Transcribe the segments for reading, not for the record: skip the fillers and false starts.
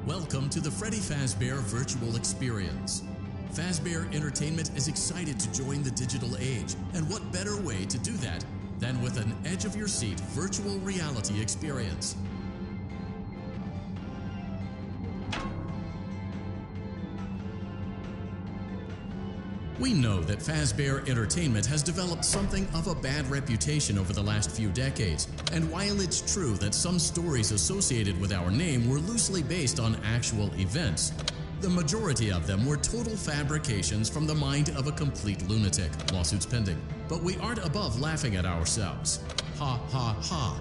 Welcome to the Freddy Fazbear Virtual Experience. Fazbear Entertainment is excited to join the digital age, and what better way to do that than with an edge-of-your-seat virtual reality experience. We know that Fazbear Entertainment has developed something of a bad reputation over the last few decades, and while it's true that some stories associated with our name were loosely based on actual events, the majority of them were total fabrications from the mind of a complete lunatic, lawsuits pending. But we aren't above laughing at ourselves. Ha ha ha.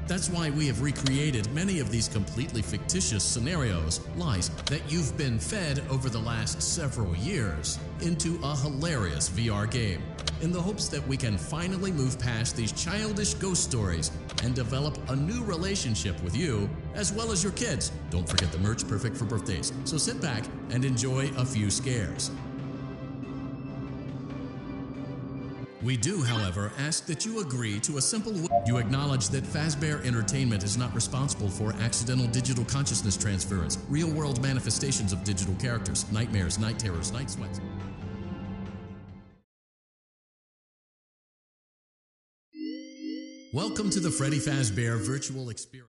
That's why we have recreated many of these completely fictitious scenarios, lies that you've been fed over the last several years, into a hilarious VR game, in the hopes that we can finally move past these childish ghost stories and develop a new relationship with you, as well as your kids. Don't forget the merch, perfect for birthdays. So sit back and enjoy a few scares. We do, however, ask that you agree to a simple you acknowledge that Fazbear Entertainment is not responsible for accidental digital consciousness transference, real-world manifestations of digital characters, nightmares, night terrors, night sweats. Welcome to the Freddy Fazbear Virtual Experience.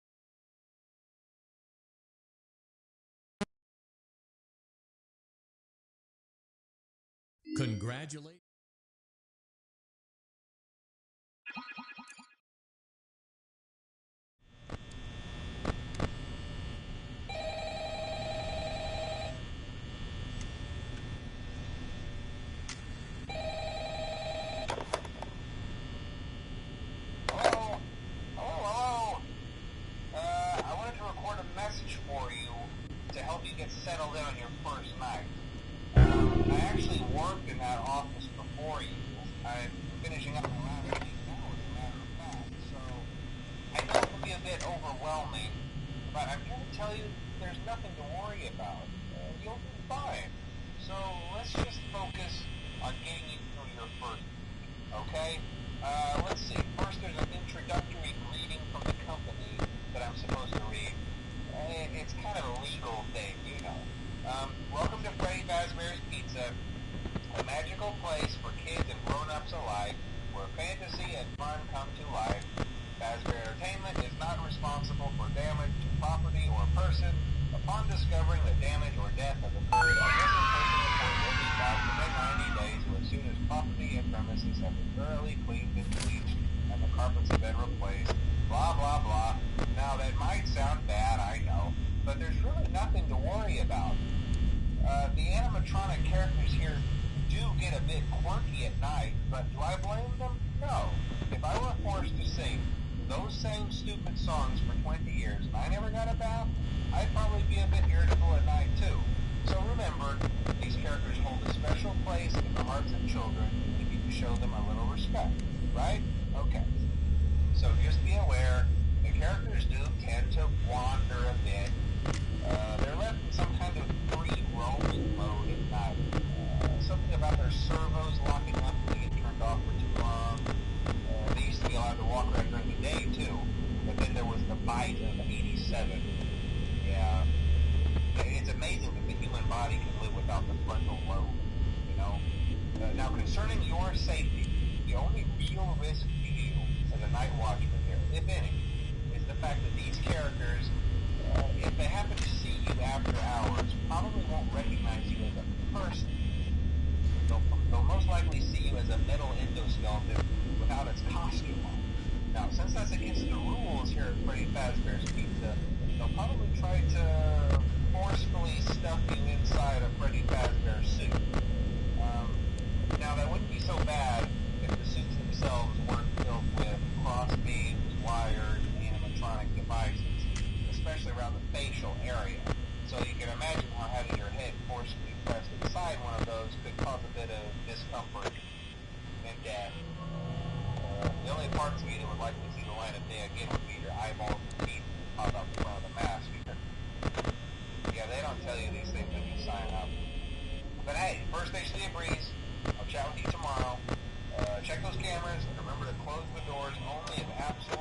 Congratulations. Settled in on your first night. I actually worked in that office before you. I'm finishing up around 8 hours, as a matter of fact, so I know it can be a bit overwhelming, but I'm here to tell you there's nothing to worry about. You'll be fine. So let's just focus on getting you through your first week, okay? Let's see. First, there's an introductory greeting from the company that I'm supposed to read. It's kind of a legal thing, you know. Welcome to Freddy Fazbear's Pizza, a magical place for kids and grown-ups alike, where fantasy and fun come to life. Fazbear Entertainment is not responsible for damage to property or person. Upon discovering that damage or death has occurred, a missing person report will be filed within 90 days, or as soon as property and premises have been thoroughly cleaned and bleached, and the carpets have been replaced. Blah, blah, blah. Now, that might sound bad, I know, but there's really nothing to worry about. The animatronic characters here do get a bit quirky at night, but do I blame them? No. If I were forced to sing those same stupid songs for 20 years and I never got a bath, I'd probably be a bit irritable at night too. So remember, these characters hold a special place in the hearts of children, and we need to show them a little respect, right? Okay. So just be aware, the characters do tend to wander a bit. They're left in some kind of free roaming mode at night. Something about their servos locking up when they get turned off for too long. They used to be allowed to walk around during the day too, but then there was the bite of 87. Yeah. It's amazing that the human body can live without the frontal lobe, you know? Now concerning your safety, the only real risk to you as a night watchman here, if any, is the fact that these characters, if they happen to see you after hours, probably won't recognize you as a person. They'll most likely see you as a metal endoskeleton without its costume on. Now, since that's against the rules here at Freddy Fazbear's Pizza, they'll probably try to forcefully stuff you inside a Freddy Fazbear suit. Now, that wouldn't be so bad if the suits themselves weren't filled with cross beams, wires, and animatronic devices, especially around the facial area. So you can imagine how having your head forcefully pressed inside one of those could cause a bit of discomfort and death. The only parts of you that would likely see the light of day again would be your eyeballs and teeth that pop out the front of the mask. Yeah, they don't tell you these things when you sign up. But hey, first station of the breeze. I'll chat with you tomorrow. Check those cameras and remember to close the doors only if absolutely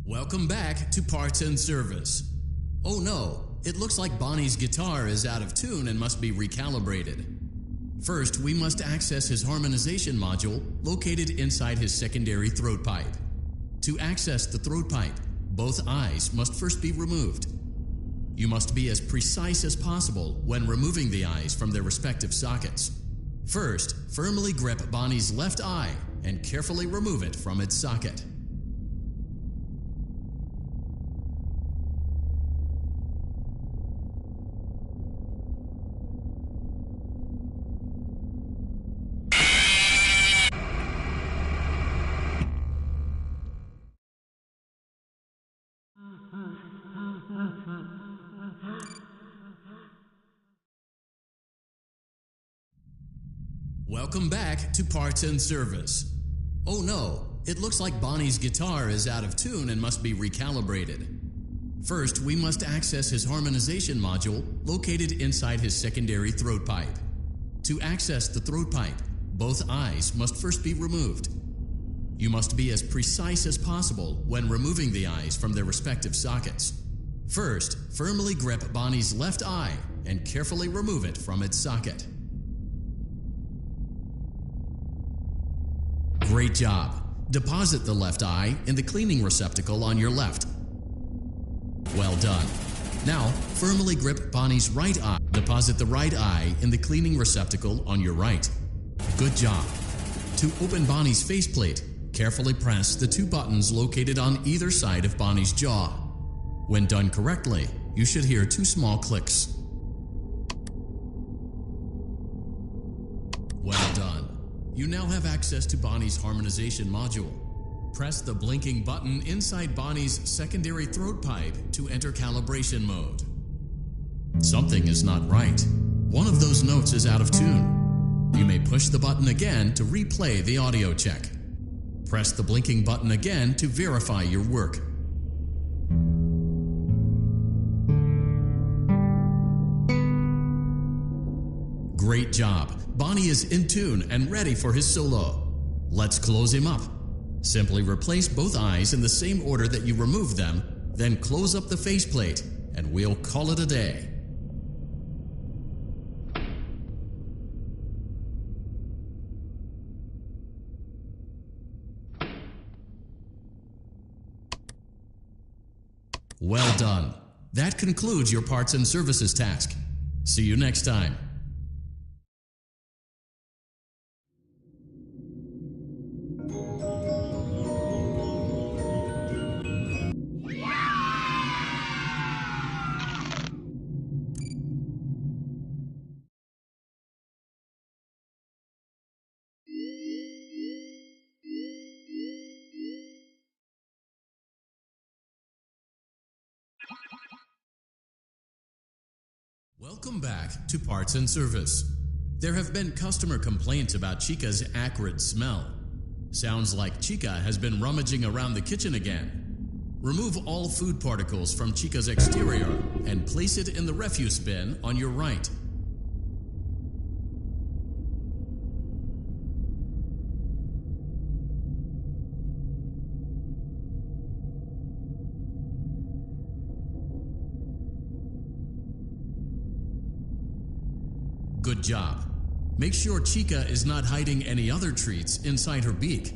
Welcome back to Parts and Service. Oh no, it looks like Bonnie's guitar is out of tune and must be recalibrated. First, we must access his harmonization module located inside his secondary throat pipe. To access the throat pipe, both eyes must first be removed. You must be as precise as possible when removing the eyes from their respective sockets. First, firmly grip Bonnie's left eye and carefully remove it from its socket. Welcome back to Parts and Service. Oh no, it looks like Bonnie's guitar is out of tune and must be recalibrated. First, we must access his harmonization module located inside his secondary throat pipe. To access the throat pipe, both eyes must first be removed. You must be as precise as possible when removing the eyes from their respective sockets. First, firmly grip Bonnie's left eye and carefully remove it from its socket. Great job. Deposit the left eye in the cleaning receptacle on your left. Well done. Now, firmly grip Bonnie's right eye. Deposit the right eye in the cleaning receptacle on your right. Good job. To open Bonnie's faceplate, carefully press the two buttons located on either side of Bonnie's jaw. When done correctly, you should hear two small clicks. Well done. You now have access to Bonnie's harmonization module. Press the blinking button inside Bonnie's secondary throat pipe to enter calibration mode. Something is not right. One of those notes is out of tune. You may push the button again to replay the audio check. Press the blinking button again to verify your work. Great job. Bonnie is in tune and ready for his solo. Let's close him up. Simply replace both eyes in the same order that you removed them, then close up the faceplate, and we'll call it a day. Well done. That concludes your parts and services task. See you next time. Welcome back to Parts and Service. There have been customer complaints about Chica's acrid smell. Sounds like Chica has been rummaging around the kitchen again. Remove all food particles from Chica's exterior and place it in the refuse bin on your right. Good job. Make sure Chica is not hiding any other treats inside her beak.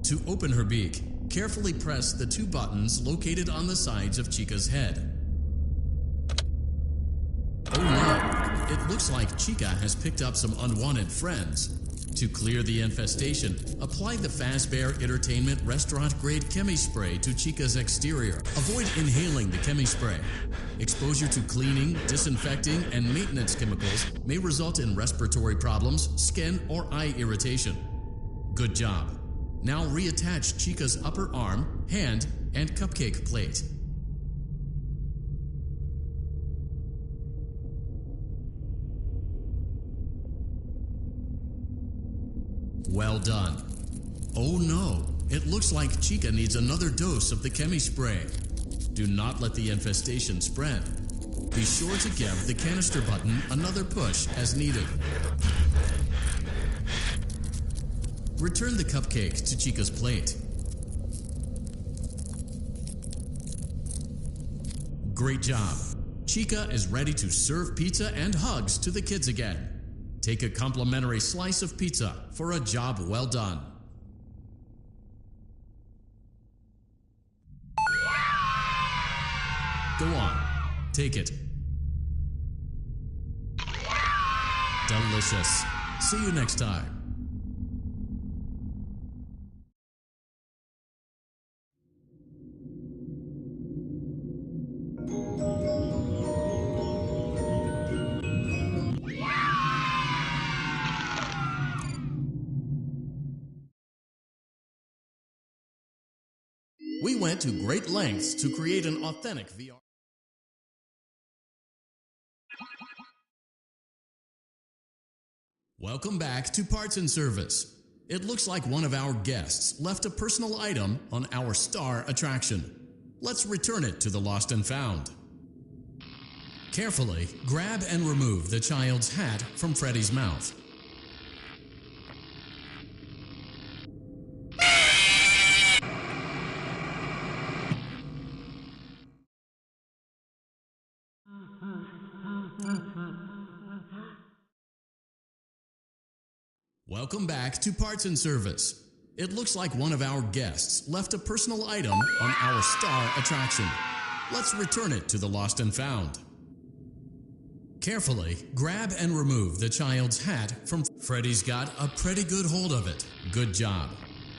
To open her beak, carefully press the two buttons located on the sides of Chica's head. Oh no, it looks like Chica has picked up some unwanted friends. To clear the infestation, apply the Fazbear Entertainment restaurant-grade chemi spray to Chica's exterior. Avoid inhaling the chemi spray. Exposure to cleaning, disinfecting, and maintenance chemicals may result in respiratory problems, skin, or eye irritation. Good job. Now reattach Chica's upper arm, hand, and cupcake plate. Well done. Oh no, it looks like Chica needs another dose of the chemi spray. Do not let the infestation spread. Be sure to give the canister button another push as needed. Return the cupcake to Chica's plate. Great job. Chica is ready to serve pizza and hugs to the kids again. Take a complimentary slice of pizza for a job well done. Go on. Take it. Delicious. See you next time. We went to great lengths to create an authentic VR. Welcome back to Parts and Service. It looks like one of our guests left a personal item on our star attraction. Let's return it to the Lost and Found. Carefully grab and remove the child's hat from Freddy's mouth. Welcome back to Parts and Service. It looks like one of our guests left a personal item on our star attraction. Let's return it to the Lost and Found. Carefully grab and remove the child's hat from Freddy's got a pretty good hold of it. Good job.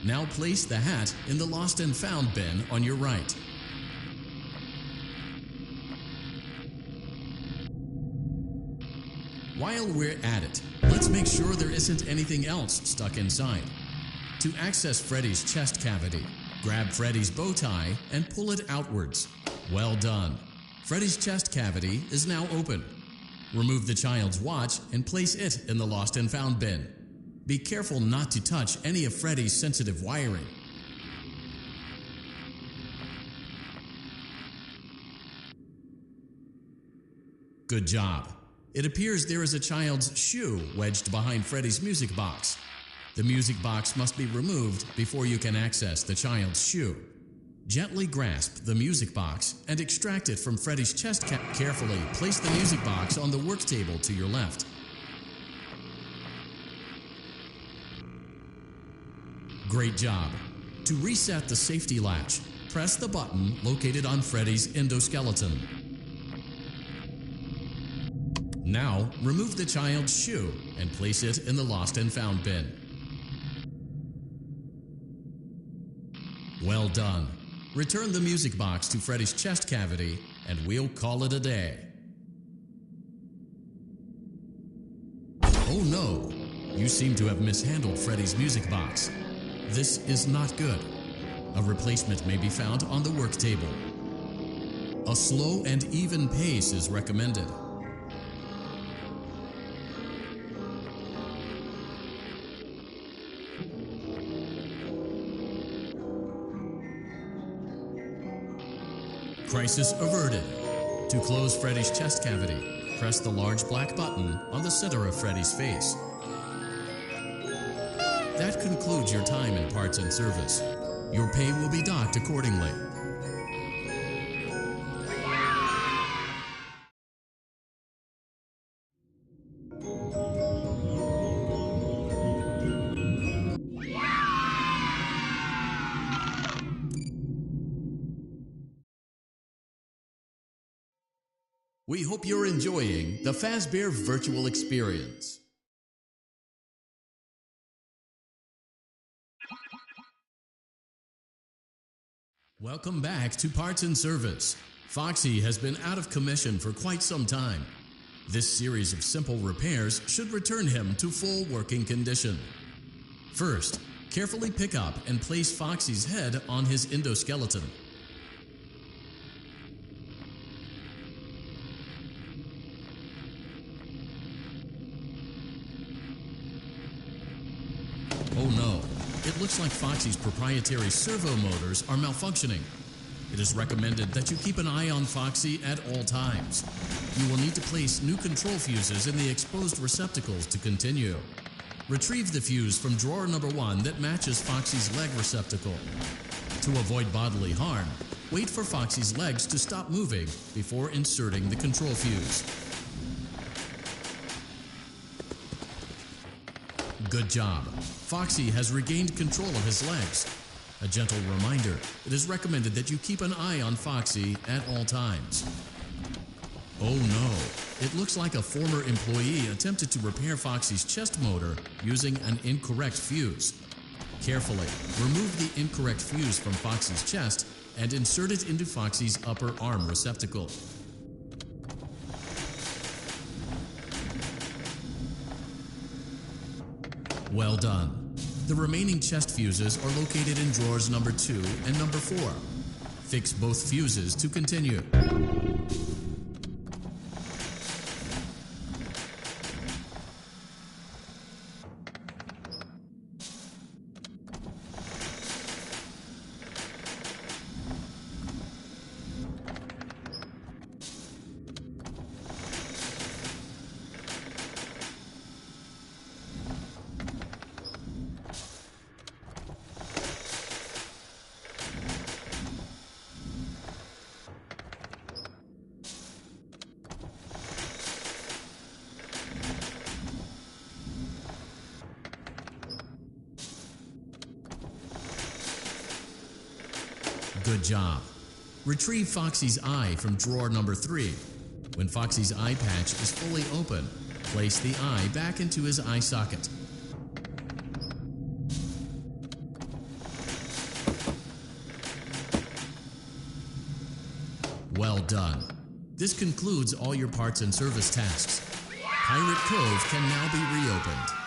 Now place the hat in the Lost and Found bin on your right. While we're at it, let's make sure there isn't anything else stuck inside. To access Freddy's chest cavity, grab Freddy's bow tie and pull it outwards. Well done. Freddy's chest cavity is now open. Remove the child's watch and place it in the Lost and Found bin. Be careful not to touch any of Freddy's sensitive wiring. Good job. It appears there is a child's shoe wedged behind Freddy's music box. The music box must be removed before you can access the child's shoe. Gently grasp the music box and extract it from Freddy's chest cavity. Carefully place the music box on the work table to your left. Great job. To reset the safety latch, press the button located on Freddy's endoskeleton. Now, remove the child's shoe and place it in the Lost and Found bin. Well done. Return the music box to Freddy's chest cavity and we'll call it a day. Oh no! You seem to have mishandled Freddy's music box. This is not good. A replacement may be found on the work table. A slow and even pace is recommended. Crisis averted. To close Freddy's chest cavity, press the large black button on the center of Freddy's face. That concludes your time in Parts and Service. Your pay will be docked accordingly. We hope you're enjoying the Fazbear virtual experience. Welcome back to Parts and Service. Foxy has been out of commission for quite some time. This series of simple repairs should return him to full working condition. First, carefully pick up and place Foxy's head on his endoskeleton. Oh no, it looks like Foxy's proprietary servo motors are malfunctioning. It is recommended that you keep an eye on Foxy at all times. You will need to place new control fuses in the exposed receptacles to continue. Retrieve the fuse from drawer number 1 that matches Foxy's leg receptacle. To avoid bodily harm, Wait for Foxy's legs to stop moving before inserting the control fuse. Good job. Foxy has regained control of his legs. A gentle reminder, it is recommended that you keep an eye on Foxy at all times. Oh no, it looks like a former employee attempted to repair Foxy's chest motor using an incorrect fuse. Carefully, remove the incorrect fuse from Foxy's chest and insert it into Foxy's upper arm receptacle. Well done. The remaining chest fuses are located in drawers number 2 and number 4. Fix both fuses to continue. Good job. Retrieve Foxy's eye from drawer number 3. When Foxy's eye patch is fully open, place the eye back into his eye socket. Well done. This concludes all your parts and service tasks. Pirate Cove can now be reopened.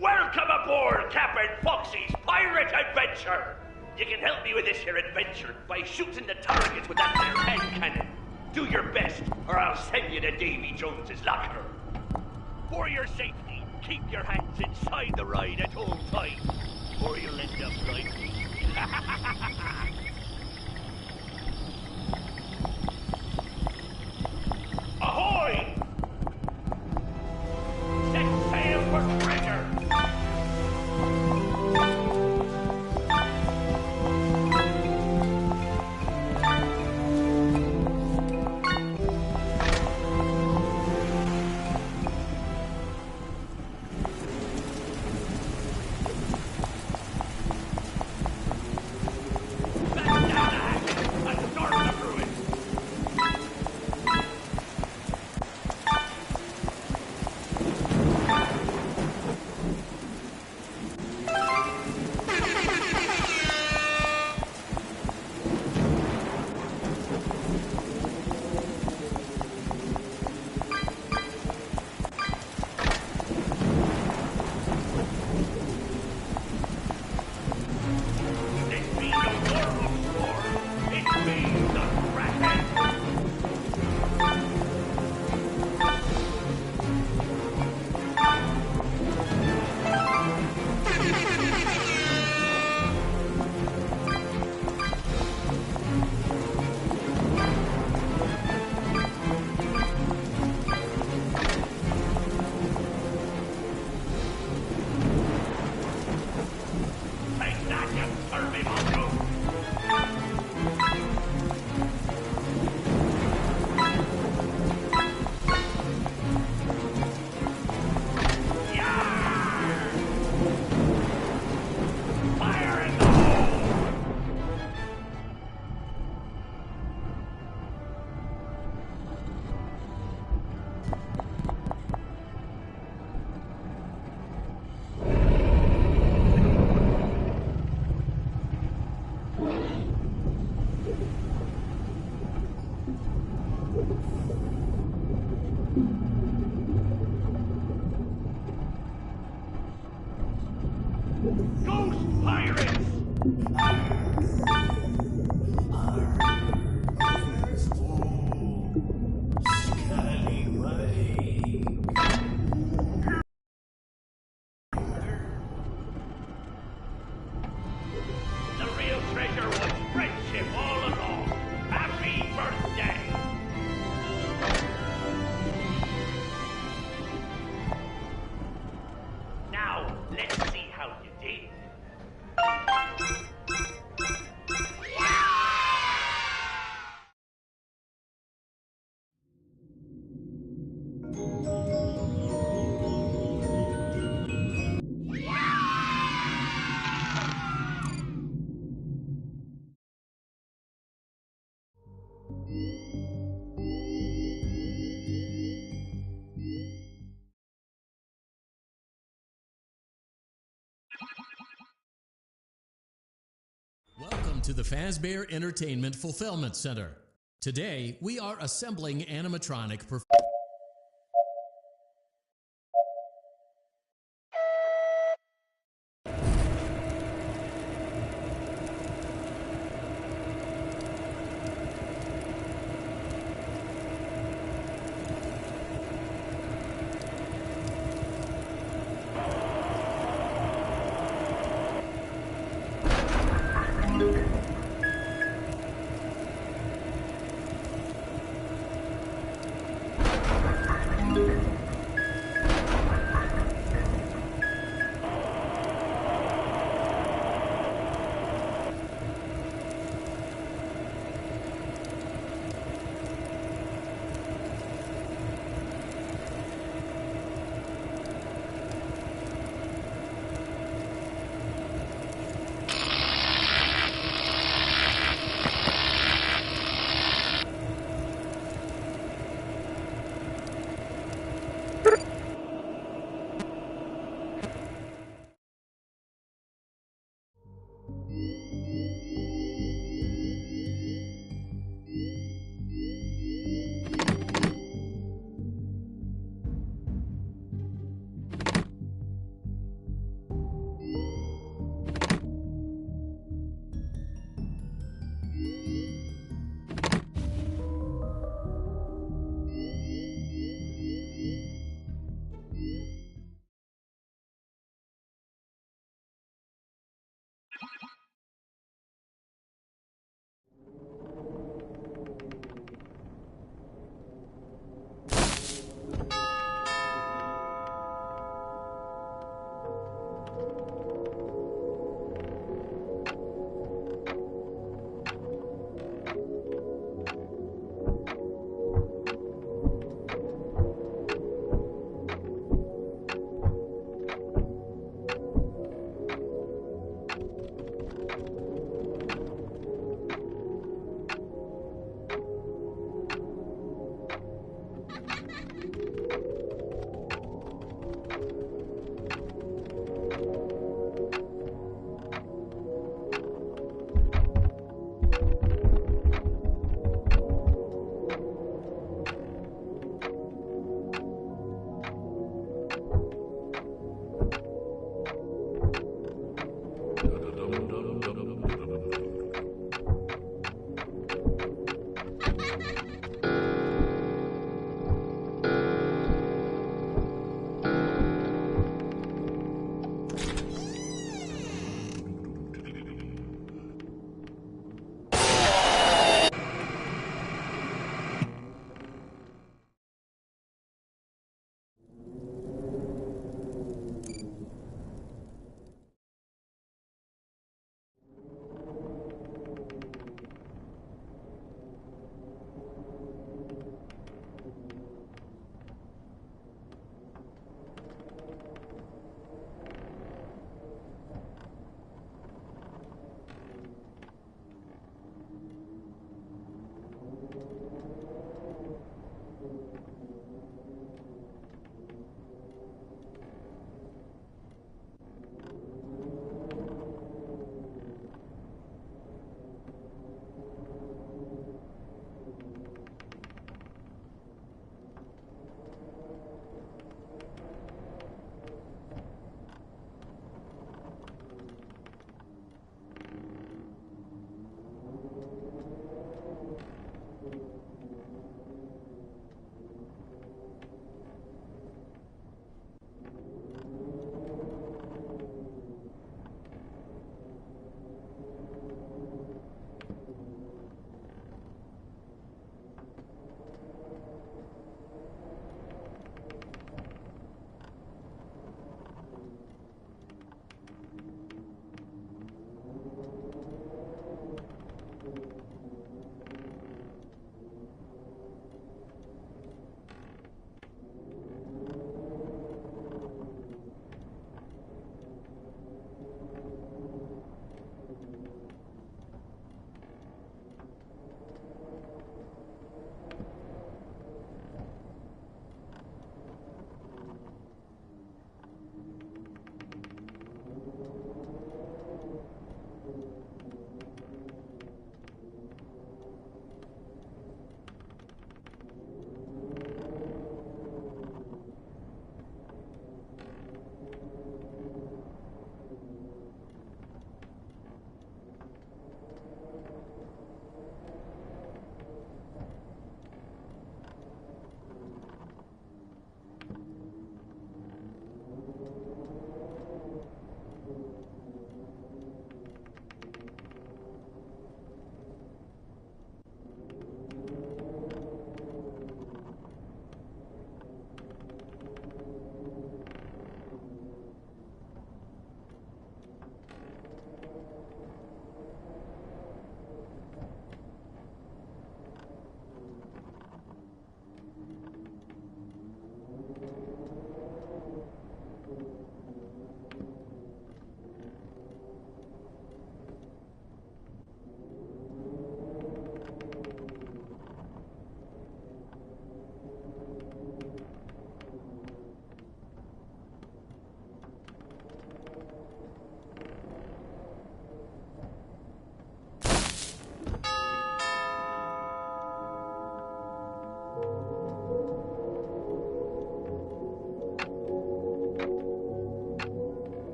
Welcome aboard Captain Foxy's Pirate Adventure! You can help me with this here adventure by shooting the targets with that there hand cannon. Do your best, or I'll send you to Davy Jones's locker. For your safety, keep your hands inside the ride at all times, or you'll end up like me. Ahoy! Set sail for treasure! Back Welcome to the Fazbear Entertainment Fulfillment Center. Today, we are assembling animatronic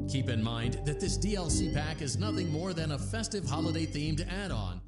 Keep in mind that this DLC pack is nothing more than a festive holiday-themed add-on,